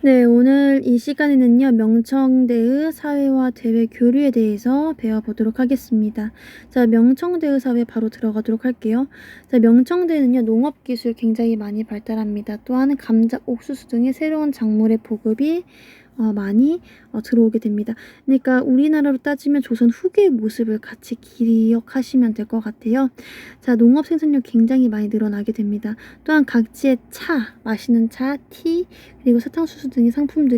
네, 오늘 이 시간에는요, 명청대의 사회와 대외 교류에 대해서 배워보도록 하겠습니다. 자, 명청대의 사회 바로 들어가도록 할게요. 자, 명청대는요, 농업기술 굉장히 많이 발달합니다. 또한 감자, 옥수수 등의 새로운 작물의 보급이 많이 들어오게 됩니다. 그러니까 우리나라로 따지면 조선 후기의 모습을 같이 기억하시면 될 것 같아요. 자, 농업 생산量굉장히 많이 늘어나게 됩니다. 또한 각지의 차, 마시는 차, 티, 그리고 사탕수수 등의 상품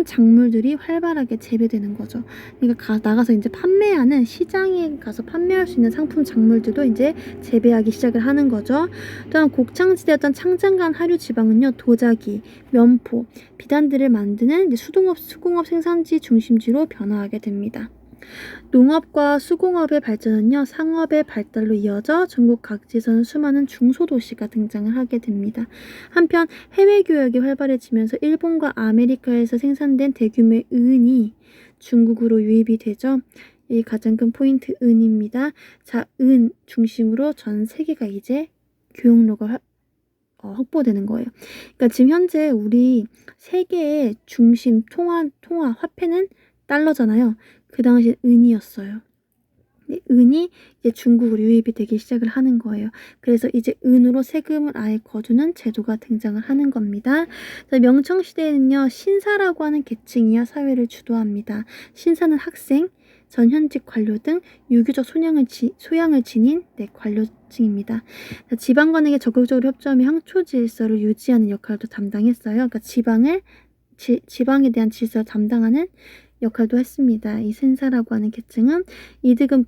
작물들이 활발하게 재배되는 거죠. 그러니까 나가서 이제 판매하는 시장에 가서 판매할 수 있는 상품 작물들도 이제 재배하기 시작을 하는 거죠. 또한 곡창지대였던 창장간 하류 지방은요, 도자기, 면포, 비단들을 만드는 수공업 생산지 중심지로 변화하게 됩니다. 농업과 수공업의 발전은요, 상업의 발달로 이어져 전국 각지에서는 수많은 중소도시가 등장을 하게 됩니다. 한편 해외 교역이 활발해지면서 일본과 아메리카에서 생산된 대규모의 은이 중국으로 유입이 되죠. 이 가장 큰 포인트 은입니다. 자, 은 중심으로 전 세계가 이제 교역로가 확보되는 거예요. 그러니까 지금 현재 우리 세계의 중심 통화 화폐는 달러잖아요. 그 당시 은이었어요. 은이 이제 중국으로 유입이 되기 시작을 하는 거예요. 그래서 이제 은으로 세금을 아예 거두는 제도가 등장을 하는 겁니다. 명청시대에는요, 신사라고 하는 계층이요, 사회를 주도합니다. 신사는 학생, 전현직 관료 등 유교적 소양을 지닌 관료층입니다. 지방관에게 적극적으로 협조하며 향토 질서를 유지하는 역할도 담당했어요. 그러니까 지방에 대한 질서를 담당하는 역할도 했습니다. 이 신사라고 하는 계층은 이들은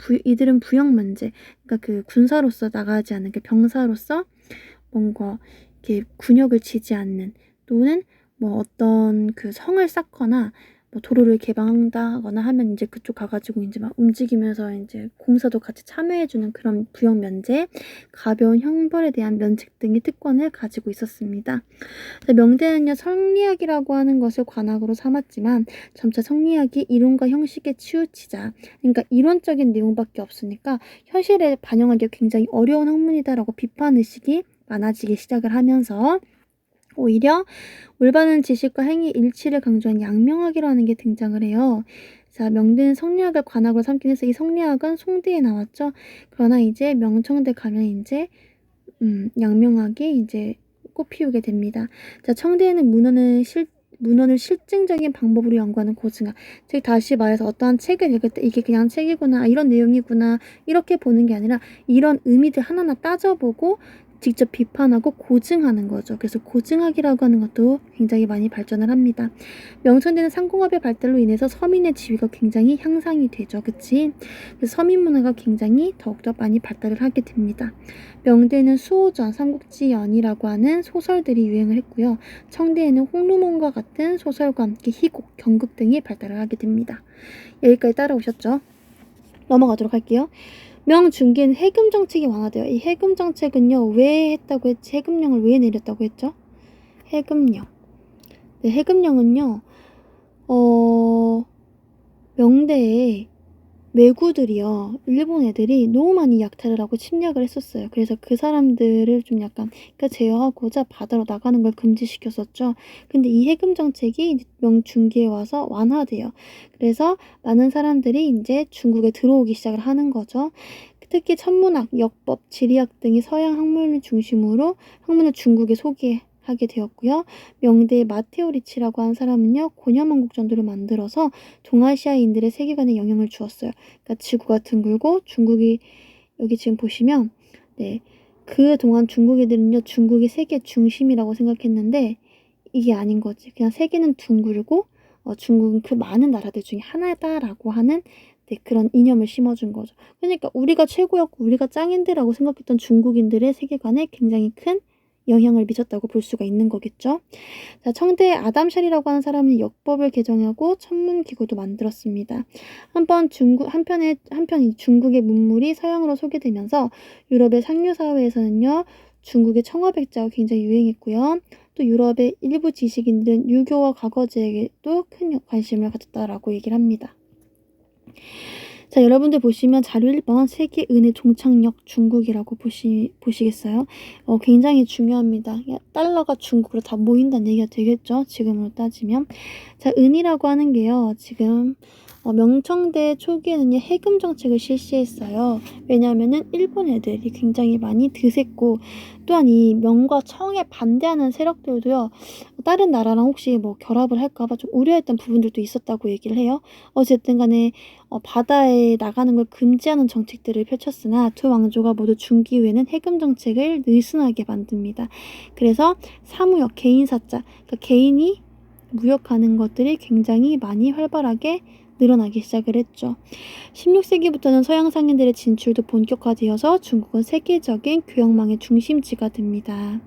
부역 면제, 그러니까 그 군사로서 나가지 않는 그 병사로서 뭔가 이렇게 군역을 지지 않는, 또는 뭐 어떤 그 성을 쌓거나 뭐 도로를 개방한다거나 하면 이제 그쪽 가가지고 이제 막 움직이면서 이제 공사도 같이 참여해주는 그런 부역 면제, 가벼운 형벌에 대한 면책 등의 특권을 가지고 있었습니다. 명대는요, 성리학이라고 하는 것을 관학으로 삼았지만 점차 성리학이 이론과 형식에 치우치자, 그러니까 이론적인 내용밖에 없으니까 현실에 반영하기가 굉장히 어려운 학문이다라고 비판의식이 많아지기 시작을 하면서 오히려 올바른 지식과 행위 일치를 강조한 양명학이라는 게 등장을 해요. 자, 명대는 성리학을 관학으로 삼긴 해서 이 성리학은 송대에 나왔죠. 그러나 이제 명청대 가면 이제 양명학이 이제 꽃피우게 됩니다. 자, 청대에는 문헌을 실증적인 방법으로 연구하는 고증학. 즉 다시 말해서 어떠한 책을 읽을 때 이게 그냥 책이구나, 이런 내용이구나, 이렇게 보는 게 아니라 이런 의미들 하나하나 따져보고 직접 비판하고 고증하는 거죠. 그래서 고증학이라고 하는 것도 굉장히 많이 발전을 합니다. 명천대는 상공업의 발달로 인해서 서민의 지위가 굉장히 향상이 되죠. 그치? 그래서 서민 문화가 굉장히 더욱더 많이 발달을 하게 됩니다. 명대는 수호전, 삼국지연이라고 하는 소설들이 유행을 했고요. 청대에는 홍루몬과 같은 소설과 함께 희곡, 경극 등이 발달을 하게 됩니다. 여기까지 따라오셨죠? 넘어가도록 할게요. 명중기는 해금 정책이 완화돼요. 이 해금 정책은요, 왜 했다고 했지? 해금령을 왜 내렸다고 했죠? 해금령. 네, 해금령은요, 명대에 왜구들이요, 일본 애들이 너무 많이 약탈을 하고 침략을 했었어요. 그래서 그 사람들을 좀 약간 제어하고자 바다로 나가는 걸 금지시켰었죠. 근데 이 해금 정책이 명중기에 와서 완화돼요. 그래서 많은 사람들이 이제 중국에 들어오기 시작을 하는 거죠. 특히 천문학, 역법, 지리학 등의 서양 학문을 중심으로 학문을 중국에 소개하게 되었고요. 명대의 마테오 리치라고 하는 사람은요, 고려만국 전도를 만들어서 동아시아인들의 세계관에 영향을 주었어요. 그러니까 지구가 둥글고 중국이, 여기 지금 보시면, 네, 그동안 중국인들은요, 중국이 세계 중심이라고 생각했는데 이게 아닌 거지. 그냥 세계는 둥글고 중국은 그 많은 나라들 중에 하나다라고 하는, 네, 그런 이념을 심어준 거죠. 그러니까 우리가 최고였고 우리가 짱인데라고 생각했던 중국인들의 세계관에 굉장히 큰 영향을 미쳤다고 볼 수가 있는 거겠죠. 자, 청대의 아담샬이라고 하는 사람은 역법을 개정하고 천문기구도 만들었습니다. 한편 이 중국의 문물이 서양으로 소개되면서 유럽의 상류사회에서는요, 중국의 청어백자가 굉장히 유행했고요. 또 유럽의 일부 지식인들은 유교와 과거제에도 큰 관심을 가졌다라고 얘기를 합니다. 자, 여러분들 보시면 자료 1번 세계 은의 종착역 중국이라고 보시겠어요? 굉장히 중요합니다. 달러가 중국으로 다 모인다는 얘기가 되겠죠? 지금으로 따지면. 자, 은이라고 하는 게요. 지금 명청대 초기에는요, 해금 정책을 실시했어요. 왜냐하면은 일본 애들이 굉장히 많이 드셌고, 또한 이 명과 청에 반대하는 세력들도요, 다른 나라랑 혹시 뭐 결합을 할까봐 좀 우려했던 부분들도 있었다고 얘기를 해요. 어쨌든 간에 바다에 나가는 걸 금지하는 정책들을 펼쳤으나 두 왕조가 모두 중기 후에는 해금 정책을 느슨하게 만듭니다. 그래서 사무역, 개인사자, 그러니까 개인이 무역하는 것들이 굉장히 많이 활발하게 늘어나기 시작을 했죠. 16세기부터는 서양 상인들의 진출도 본격화되어서 중국은 세계적인 교역망의 중심지가 됩니다.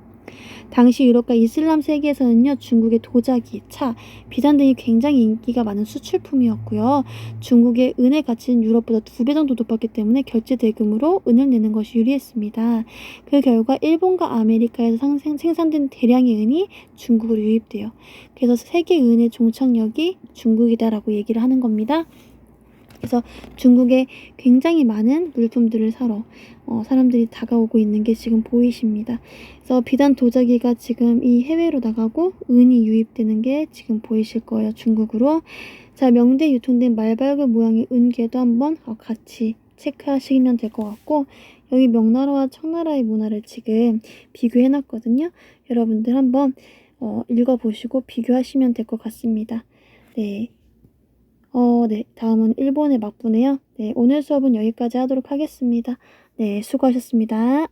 당시 유럽과 이슬람 세계에서는요, 중국의 도자기, 차, 비단 등이 굉장히 인기가 많은 수출품이었고요. 중국의 은의 가치는 유럽보다 2배 정도 높았기 때문에 결제 대금으로 은을 내는 것이 유리했습니다. 그 결과 일본과 아메리카에서 생산된 대량의 은이 중국으로 유입돼요. 그래서 세계 은의 종착역이 중국이다라고 얘기를 하는 겁니다. 그래서 중국에 굉장히 많은 물품들을 사러 사람들이 다가오고 있는 게 지금 보이십니다. 그래서 비단 도자기가 지금 이 해외로 나가고 은이 유입되는 게 지금 보이실 거예요. 중국으로. 자, 명대에 유통된 말발굽 모양의 은궤도 한번 같이 체크하시면 될 것 같고, 여기 명나라와 청나라의 문화를 지금 비교해 놨거든요. 여러분들 한번 읽어보시고 비교하시면 될 것 같습니다. 네. 네. 다음은 일본의 막부네요. 네. 오늘 수업은 여기까지 하도록 하겠습니다. 네. 수고하셨습니다.